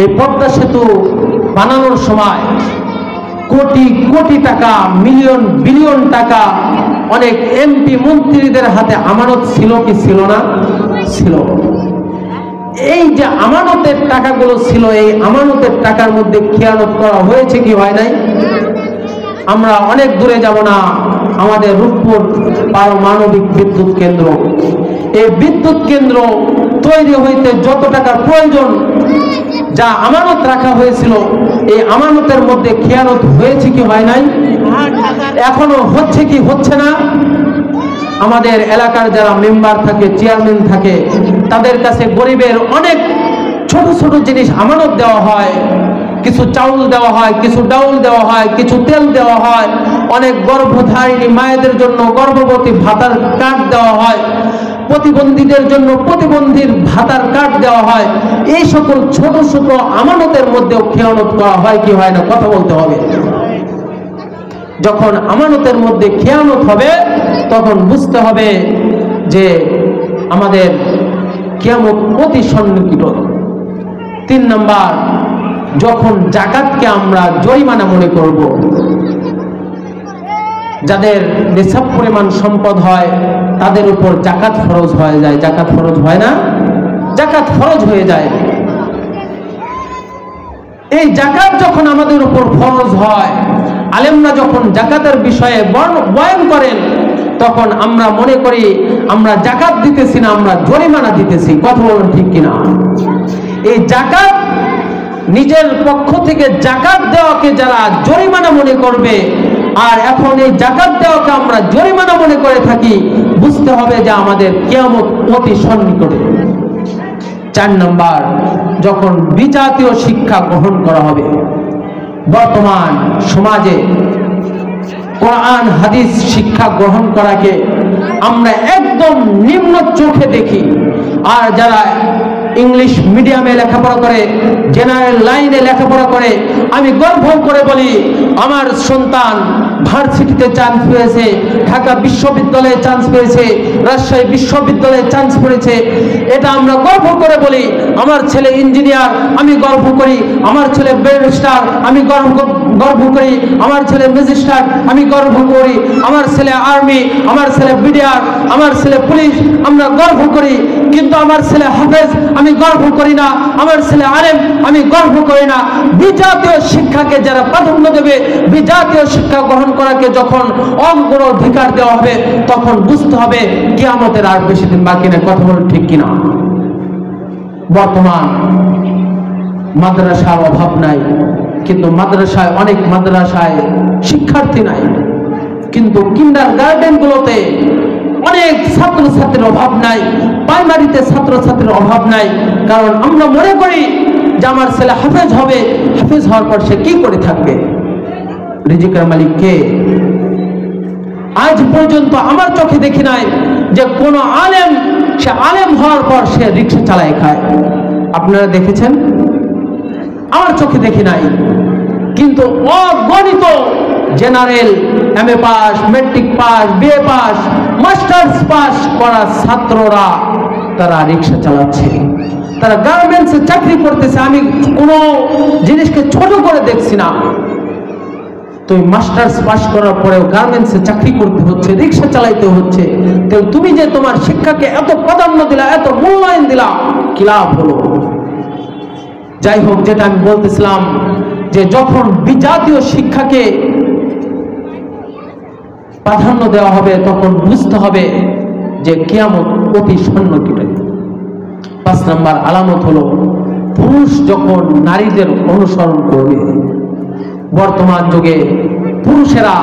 এই পদ্মা সেতু বানানোর সময় কোটি কোটি টাকা, মিলিয়ন বিলিয়ন টাকা অনেক এমপি মন্ত্রীদের হাতে আমানত ছিল কি ছিল না? ছিল। এই যে আমানতের টাকাগুলো ছিল, এই আমানতের টাকার মধ্যে খেয়ানত করা হয়েছে কি হয় নাই? আমরা অনেক দূরে যাব না, আমাদের রূপপুর পারমাণবিক বিদ্যুৎ কেন্দ্র, এই বিদ্যুৎ কেন্দ্র তৈরি হইতে যত টাকার প্রয়োজন, যা আমানত রাখা হয়েছিল, এই আমানতের মধ্যে খেয়ানত হয়েছে কি হয় নাই? এখনো হচ্ছে কি হচ্ছে না? আমাদের এলাকার যারা মেম্বার থাকে, চেয়ারম্যান থাকে, তাদের কাছে গরিবের অনেক ছোট ছোট জিনিস আমানত দেওয়া হয়। কিছু চাউল দেওয়া হয়, কিছু ডাউল দেওয়া হয়, কিছু তেল দেওয়া হয়, অনেক গর্ভধারিণী মায়েদের জন্য গর্ভবতী ভাতার কার্ড দেওয়া হয়, প্রতিবন্ধীদের জন্য প্রতিবন্ধীর ভাতার কার্ড দেওয়া হয়। এই সকল ছোট ছোট আমানতের মধ্যেও খেয়ানত করা হয় কি হয় না? কথা বলতে হবে। যখন আমানতের মধ্যে খেয়ানত হবে, তখন বুঝতে হবে যে আমাদের কিয়ামত অতি সন্নিকট। 3 নাম্বার, যখন যাকাতকে আমরা জরিমানা মনে করব। যাদের নিসাব পরিমাণ সম্পদ হয়, তাদের উপর যাকাত ফরজ হয়ে যায়। যাকাত ফরজ হয় না? যাকাত ফরজ হয়ে যায়। এই যাকাত যখন আমাদের উপর ফরজ হয়, আলেমরা যখন যাকাতের বিষয়ে বয়ান করেন, তখন আমরা মনে করি আমরা যাকাত দিতেছি না, আমরা জরিমানা দিতেছি। কথা বলেন ঠিক কিনা? এই যাকাত, নিজের পক্ষ থেকে যাকাত দেওয়াকে যারা জরিমানা মনে করবে, আর এখন এই যাকাত দেওয়াকে আমরা জরিমানা মনে করে থাকি, বুঝতে হবে যে আমাদের কিয়ামত অতি সন্নিকটে। 4 নাম্বার, যখন বিজাতীয় শিক্ষা গ্রহণ করা হবে। বর্তমান সমাজে কোরআন হাদিস শিক্ষা গ্রহণ করাকে আমরা একদম নিম্ন চোখে দেখি। আর যারা ইংলিশ মিডিয়ামে লেখাপড়া করে, জেনারেল লাইনে লেখাপড়া করে, আমি গর্ব করে বলি আমার সন্তান ভার্সিটিতে চান্স পেয়েছে, ঢাকা বিশ্ববিদ্যালয়ে চান্স পেয়েছে, রাজশাহী বিশ্ববিদ্যালয়ে চান্স পেয়েছে। এটা আমরা গর্ব করে বলি। আমার ছেলে ইঞ্জিনিয়ার, আমি গর্ব করি। আমার ছেলে ব্যারিস্টার, আমি গর্ব করি। আমার ছেলে ম্যাজিস্ট্রেট, আমি গর্ব করি। আমার ছেলে আর্মি, আমার ছেলে বিডিআর, আমার ছেলে পুলিশ, আমরা গর্ব করি। কিন্তু আমার ছেলে হাফেজ, আমি গর্ব করি না। আমার ছেলে আলেম, আমি গর্ব করি না। বিজাতীয় শিক্ষাকে যারা প্রাধান্য দেবে, বিজাতীয় শিক্ষা গ্রহণ করাকে যখন অগ্রাধিকার দেওয়া হবে, তখন বুঝতে হবে কিয়ামতের আর বেশি দিন বাকি নেই। কথা বলেন ঠিক কিনা? বর্তমান মাদ্রাসার অভাব নাই, কিন্তু মাদ্রাসায় অনেক মাদ্রাসায় শিক্ষার্থী নাই, কিন্তু কিন্ডারগার্টেন গুলোতে অনেক ছাত্রছাত্রীর অভাব নাই, প্রাইমারিতে ছাত্রছাত্রীর অভাব নাই। কারণ আমরা মনে করি যে আমার ছেলে হাফেজ হবে, হাফেজ হওয়ার পর সে কি করে থাকবে? রিজিকের মালিক কে? আজ পর্যন্ত আমার চোখে দেখি নাই যে কোন আলেম, সে আলেম হওয়ার পর সে রিক্সা চালায় খায়। আপনারা দেখেছেন? আমার চোখে দেখি নাই। কিন্তু অগণিত general, MA pass, matric pass, BA pass, masters pass করা ছাত্ররা তারা রিক্সা চালাচ্ছে, তারা গার্মেন্টসে চাকরি করতেছে। আমি কোনো জিনিসকে ছোট করে দেখছি না। তুমি মাস্টার্স পাস করার পরেও গার্মেন্টসে চাকরি করতে হচ্ছে, রিক্সা চালাইতে হচ্ছে। তাহলে তুমি যে তোমার শিক্ষাকে এত প্রাধান্য দিলা, এত মূল্যায়ন দিলা, কি লাভ হলো? যাই হোক, যেটা আমি বলতেছিলাম যে যখন বিজাতীয় শিক্ষাকে প্রাধান্য দেওয়া হবে তখন বুঝতে হবে যে কিয়ামত অতি সন্নিকটে। 5 নম্বর আলামত হলো পুরুষ যখন নারীদের অনুসরণ করবে। বর্তমান যুগে পুরুষেরা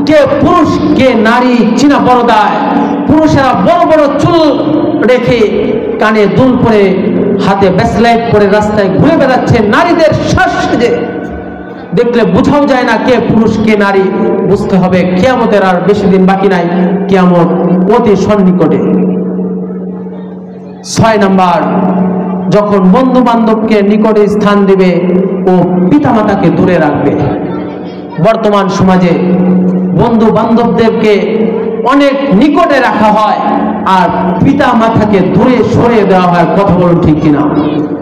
কে পুরুষ কে নারী চিনা পর্দায়, পুরুষেরা বড় বড় চুল রেখে কানে দুল পরে হাতে ব্রেসলেট পরে রাস্তায় ঘুরে বেড়াচ্ছে নারীদের শ্বাস সেজে, দেখলে বোঝাও যায় না কে পুরুষ কে নারী। বুঝতে হবে কিয়ামতের আর বেশি দিন বাকি নাই, কিয়ামত অতি সন্নিকটে। 6 নম্বর, যখন বন্ধু বান্ধবকে নিকটে স্থান দিবে ও পিতামাতাকে দূরে রাখবে। বর্তমান সমাজে বন্ধু বান্ধবদেরকে অনেক নিকটে রাখা হয় আর পিতা মাতাকে দূরে সরিয়ে দেওয়া হয়। কথা বলুন ঠিক কিনা?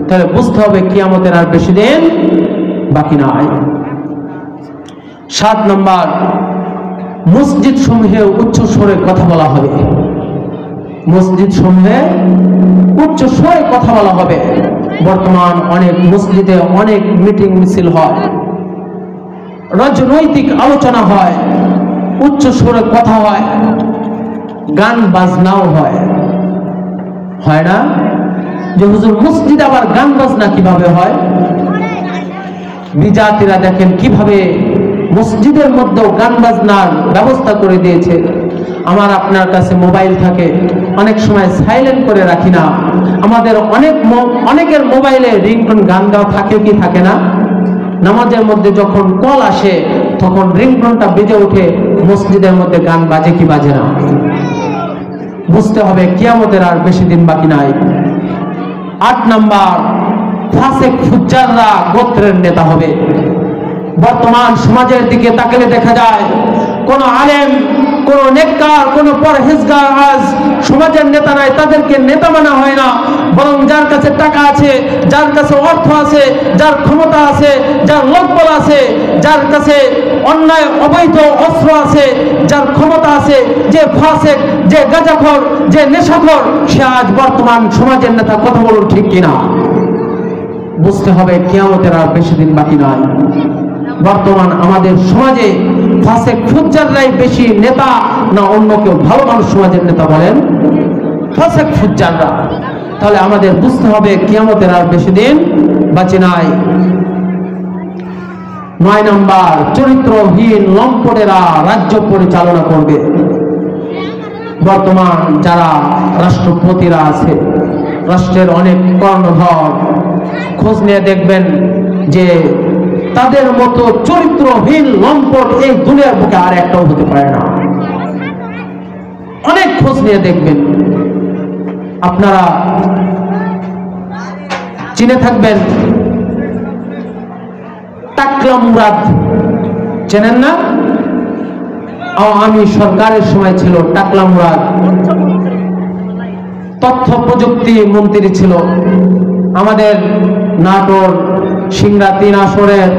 তাহলে বুঝতে হবে কিয়ামতের আর বেশি দিন বাকি নাই। 7 নম্বর, মসজিদ সমূহে উচ্চ স্বরে কথা বলা হবে। মসজিদ সমূহে উচ্চ স্বরে কথা বলা হবে। বর্তমান অনেক মসজিদে অনেক মিটিং মিছিল হয়, রাজনৈতিক আলোচনা হয়, উচ্চ স্বরে কথা হয়, গান বাজনাও হয়। হয় না যে হুজুর মসজিদে আবার গান বাজনা কিভাবে হয়? বিজাতিরা দেখেন কিভাবে মসজিদের মধ্যেও গান বাজনার ব্যবস্থা করে দিয়েছে। আমার আপনার কাছে মোবাইল থাকে, অনেক সময় সাইলেন্ট করে রাখি না। আমাদের অনেকের মোবাইলে রিংটোন গান দেওয়া থাকে কি থাকে না? নামাজের মধ্যে যখন কল আসে তখন রিংটোনটা বেজে ওঠে, মসজিদের মধ্যে গান বাজে কি বাজে না? বুঝতে হবে কিয়ামতের আর বেশি দিন বাকি নাই। 8 নম্বর, ফাসেক ফুজ্জাররা গোত্রের নেতা হবে। বর্তমান সমাজের দিকে তাকালে দেখা যায় কোন আলেম, কোন নেককার, কোন পরহেজগার আজ সমাজের নেতা নাই, তাদেরকে নেতা মানা হয় না। বরং যার কাছে টাকা আছে, যার কাছে অর্থ আছে, যার ক্ষমতা আছে, যার লোকবল আছে, যার কাছে অন্যায় অবৈধ অস্ত্র আছে, যার ক্ষমতা আছে, যে ফাসেক, যে গাঁজাখোর, যে নেশাখোর, সে আজ বর্তমান সমাজের নেতা। কথা বলুন ঠিক কিনা? বুঝতে হবে কিয়ামতের আর বেশি দিন বাকি নয়। বর্তমান আমাদের সমাজে ফাসেক ফুজ্জাররাই বেশি নেতা না অন্য কেউ? ভালো মানুষ সমাজের নেতা বলেন ফাসেক ফুজ্জাররা। তাহলে আমাদের বুঝতে হবে কিয়ামতের আর বেশি দিন বাকি নাই। 9 নম্বর, চরিত্রহীন লম্পটেরা রাজ্য পরিচালনা করবে। বর্তমান যারা রাষ্ট্রপতিরা আছে, রাষ্ট্রের অনেক কর্ণধর, খোঁজ নিয়ে দেখবেন যে তাদের মতো চরিত্রহীন লম্পট এই দুনিয়ার বুকে আর একটাও হতে পারে না। অনেক খোঁজ নিয়ে দেখবেন, আপনারা চিনে থাকবেন টাকলা মুরাদ, চেনেন না? আমি সরকারের সময় ছিল টাকলা মুরাদ, তথ্য প্রযুক্তি মন্ত্রী ছিল। আমাদের নাটোর সিংড়া 3 আসরের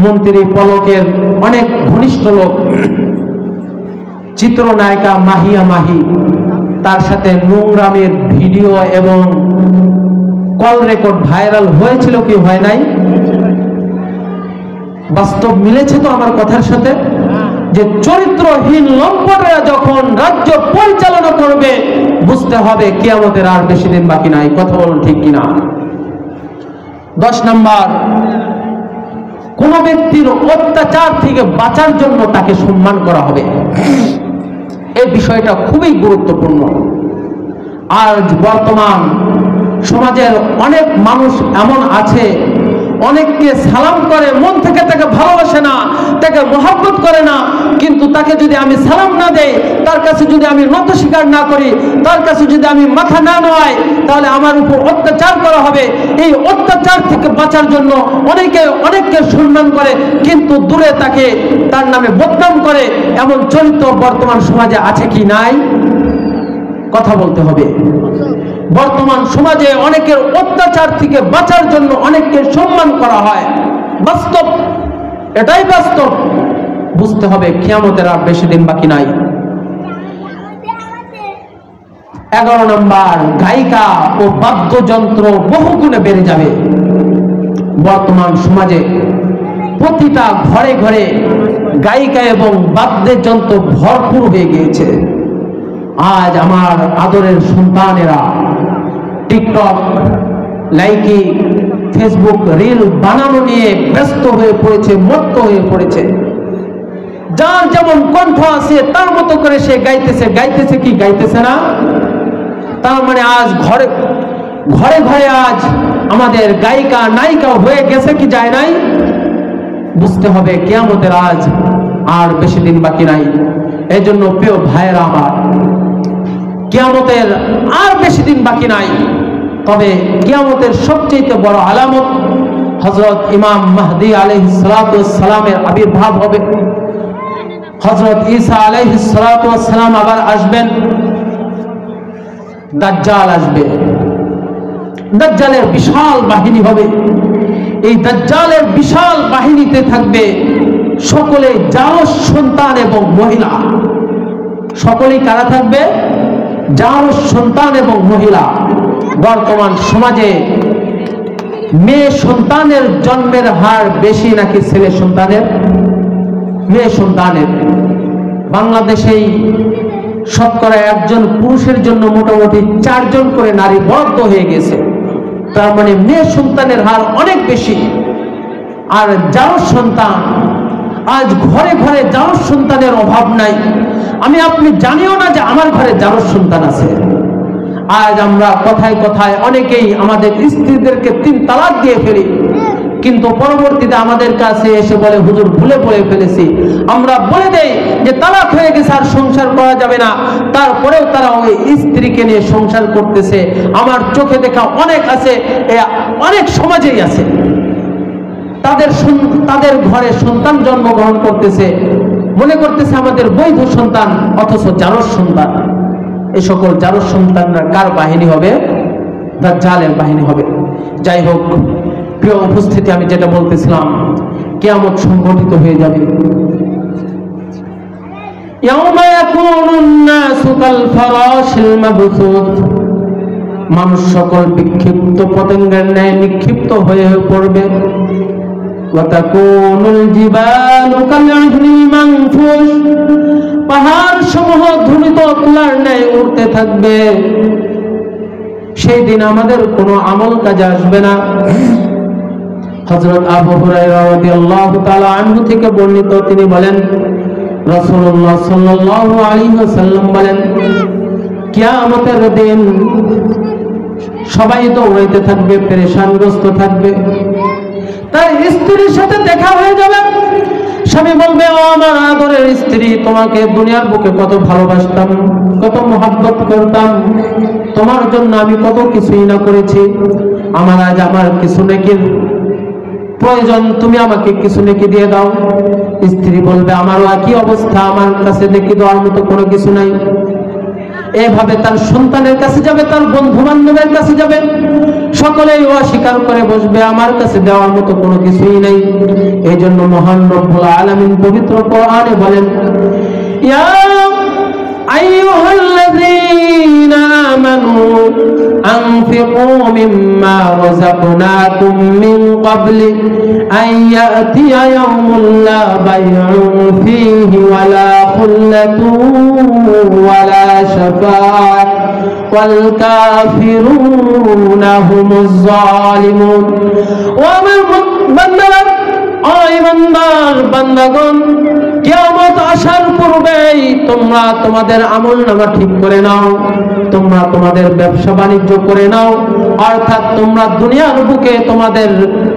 মন্ত্রী পলকের অনেক ঘনিষ্ঠ লোক। চিত্রনায়িকা মাহিয়া মাহি, তার সাথে নোংরামের ভিডিও এবং কল রেকর্ড ভাইরাল হয়েছিল কি হয় নাই? বাস্তব মিলেছে তো আমার কথার সাথে? যে চরিত্রহীন লম্পটেরা যখন রাজ্য পরিচালনা করবে, বুঝতে হবে কিয়ামতের আর বেশি দিন বাকি নাই। কথা বলুন ঠিক কিনা? 10 নম্বর, কোন ব্যক্তির অত্যাচার থেকে বাঁচার জন্য তাকে সম্মান করা হবে। এই বিষয়টা খুবই গুরুত্বপূর্ণ। আজ বর্তমান সমাজের অনেক মানুষ এমন আছে, অনেককে সালাম করে, মন থেকে তাকে ভালোবাসে না, তাকে মহব্বত করে না, কিন্তু তাকে যদি আমি সালাম না দেই, তার কাছে যদি আমি নত স্বীকার না করি, তার কাছে যদি আমি মাথা না নোয়াই, তাহলে আমার উপর অত্যাচার করা হবে। এই অত্যাচার থেকে বাঁচার জন্য অনেককে সম্মান করে, কিন্তু দূরে তাকে তার নামে বদনাম করে। এমন চরিত্র বর্তমান সমাজে আছে কি নাই? কথা বলতে হবে। বর্তমান সমাজে অনেকের অত্যাচার থেকে বাঁচার জন্য অনেককে সম্মান করা হয়। বাস্তব, এটাই বাস্তব। বুঝতে হবে কিয়ামতের আর বেশি দিন বাকি নাই। 11 নম্বর, গায়িকা ও বাদ্যযন্ত্র বহুগুণে বেড়ে যাবে। বর্তমান সমাজে প্রতিটা ঘরে ঘরে গায়িকা এবং বাদ্যযন্ত্র ভরপুর হয়ে গিয়েছে। আজ আমার আদরের সন্তানেরা টিকটক, লাইকি, ফেসবুক রিল বানানো নিয়ে ব্যস্ত হয়ে পড়েছে, মত্ত হয়ে পড়েছে। যার যেমন কণ্ঠ আছে তার মতো করে সে গাইতেছে। গাইতেছে কি গাইতেছে না? তার মানে আজ ঘরে ঘরে ঘরে আজ আমাদের গায়িকা নায়িকা হয়ে গেছে কি যায় নাই? বুঝতে হবে কিয়ামতের আজ আর বেশি দিন বাকি নাই। এই জন্য প্রিয় ভাইয়েরা আমার, কিয়ামতের আর বেশি দিন বাকি নাই। তবে কিয়ামতের সবচেয়ে বড় আলামত হযরত ইমাম মাহদী আলাইহিস সালাতু ওয়াস সালামের আবির্ভাব হবে। হযরত ঈসা আলাইহিস সালাতু ওয়াস সালাম আবার আসবেন, দাজ্জাল আসবে। দাজ্জালের বিশাল বাহিনী হবে। এই দাজ্জালের বিশাল বাহিনীতে থাকবে সকলে জারজ সন্তান এবং মহিলা। সকলেই কারা থাকবে? জারজ সন্তান এবং মহিলা। বর্তমান সমাজে মেয়ে সন্তানের জন্মের হার বেশি নাকি ছেলে সন্তানের? মেয়ে সন্তানের। বাংলাদেশেই শতকরা একজন পুরুষের জন্য মোটামুটি 4 জন করে নারী বরাদ্দ হয়ে গেছে। তার মানে মেয়ে সন্তানের হার অনেক বেশি। আর জারজ সন্তান, আজ ঘরে ঘরে জারজ সন্তানের অভাব নাই। আমি আপনি জানিও না যে আমার ঘরে জারজ সন্তান আছে। আজ আমরা কথায় কথায় অনেকেই আমাদের স্ত্রীদেরকে 3 তালাক দিয়ে ফেলি, কিন্তু পরবর্তীতে আমাদের কাছে এসে বলে হুজুর ভুলে পড়ে ফেলেছি। আমরা বলে দেই যে তালাক হয়ে গেছে আর সংসার করা যাবে না, তারপরেও তারা ওই স্ত্রীকে নিয়ে সংসার করতেছে। আমার চোখে দেখা অনেক আছে, অনেক সমাজেই আছে। তাদের ঘরে সন্তান জন্মগ্রহণ করতেছে, মনে করতেছে আমাদের বৈধ সন্তান, অথচ জারজ সন্তান। এই সকল জারজ সন্তানরা কার বাহিনী হবে? দাজ্জালের বাহিনী হবে। যাই হোক প্রিয় উপস্থিতি, আমি যেটা বলতেছিলাম, কিয়ামত সংঘটিত হয়ে যাবে। ইয়াউমা ইয়াকুনুন নাসু কাল ফারাশিল মাবসুত। মানুষ সকল বিক্ষিপ্ত পতঙ্গের ন্যায় নিক্ষিপ্ত হয়ে পড়বে। ওয়া তাকুনুল জিবালু কাল ইহনিল মানফুশ। পাহাড় সমূহ ধূলিত তুলার ন্যায় উড়তে থাকবে। সেই দিন আমাদের কোনো আমল কাজে আসবে না। হযরত আবু হুরায়রা রাদিয়াল্লাহু তাআলা আনহু থেকে বর্ণিত, তিনি বলেন রাসূলুল্লাহ সাল্লাল্লাহু আলাইহি ওয়াসাল্লাম বলেন, কিয়ামতের দিন সবাই তো উড়াইতে থাকবে, পেরেশানগ্রস্ত থাকবে। তার স্ত্রীর সাথে দেখা হয়ে যাবে। স্বামী বলবে, ও আমার আদরের স্ত্রী, তোমাকে দুনিয়ার বুকে কত ভালোবাসতাম, কত মহব্বত করতাম, তোমার জন্য আমি কত কিছুই না করেছি। আমার আজ আমার কিছু নেকির প্রয়োজন, তুমি আমাকে কিছু নেকি দিয়ে দাও। স্ত্রী বলবে, আমারও একই অবস্থা, আমার কাছে নেকি দেওয়ার মতো কোনো কিছু নাই। এভাবে তার সন্তানের কাছে যাবে, তার বন্ধু বান্ধবের কাছে যাবে, সকলেই অস্বীকার করে বসবে, আমার কাছে দেওয়ার মতো কোনো কিছুই নাই। এই জন্য মহান রব্বুল আলামিন পবিত্র কোরআনে বলেন, ইয়া আইয়ুহাল্লাযীনা আমানু আনফিকু মিম্মা রাযাকনাকুম মিন ক্বাবলি আন ইয়াতিয়া ইয়াউমুন লা বাইউন ফীহি ওয়ালা খুল্লাতুন ওয়ালা শাফাআহ ওয়াল কাফিরুনা হুমুজ যালিমুন। ও আমার বান্দারা, ও ঈমানদার বান্দাগণ, কিয়ামত আসার পূর্বেই তোমরা তোমাদের আমলনামা ঠিক করে নাও, তোমরা তোমাদের ব্যবসা বাণিজ্য করে নাও। অর্থাৎ তোমরা দুনিয়ার বুকে তোমাদের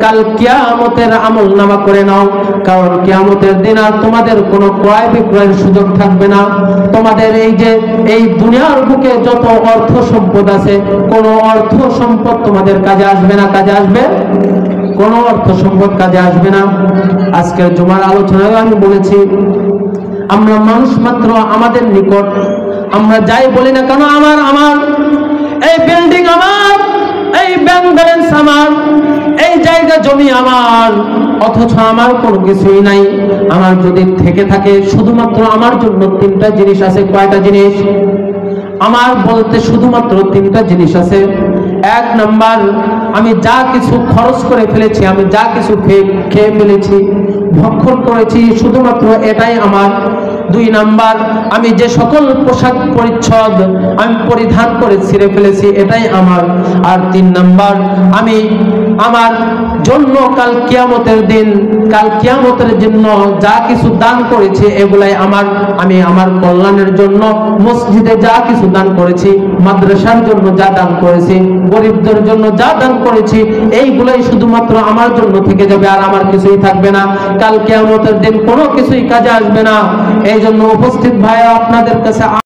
কাল কিয়ামতের আমলনামা করে নাও, কারণ কিয়ামতের দিন আর তোমাদের কোনো ক্রয় বিক্রয়ের সুযোগ থাকবে না। তোমাদের এই দুনিয়ার বুকে যত অর্থ সম্পদ আছে, কোনো অর্থ সম্পদ তোমাদের কাজে আসবে না। কাজে আসবে? কোনো অর্থ সম্পদ কাজে আসবে না। আজকের জুমার আলোচনায় আমি বলেছি, আমরা মানুষ মাত্র, আমাদের নিকট আমরা যাই বলি না কেন, আমার এই বিল্ডিং আমার, এই ব্যাংক ব্যালেন্স আমার, এই জায়গা জমি আমার, অথচ আমার কোনো কিছুই নাই। আমার যদি থেকে থাকে, শুধুমাত্র আমার জন্য 3টা জিনিস আছে। কয়টা জিনিস? আমার বলতে শুধুমাত্র 3টা জিনিস আছে। 1 নাম্বার, আমি যা কিছু খরচ করে ফেলেছি, আমি যা কিছু খেয়ে ফেলেছি, ভক্ষণ করেছি, শুধুমাত্র এটাই আমার। 2 নাম্বার, আমি যে সকল পোশাক পরিচ্ছদ আমি পরিধান করে ছিঁড়ে ফেলেছি, এটাই আমার। আর 3 নাম্বার, আমি আমার জন্য কাল কিয়ামতের দিন, কাল কিয়ামতের জন্য যা কিছু দান করেছি এগুলাই আমার, আমি আমার কল্যাণের জন্য মসজিদে যা কিছু দান করেছি, মাদ্রাসার জন্য যা দান করেছি, গরিবদের জন্য যা দান করেছি, এইগুলাই শুধুমাত্র আমার জন্য থেকে যাবে, আর আমার কিছুই থাকবে না। কাল কিয়ামতের দিন কোনো কিছুই কাজে আসবে না। এই জন্য উপস্থিত ভাইরা, আপনাদের কাছে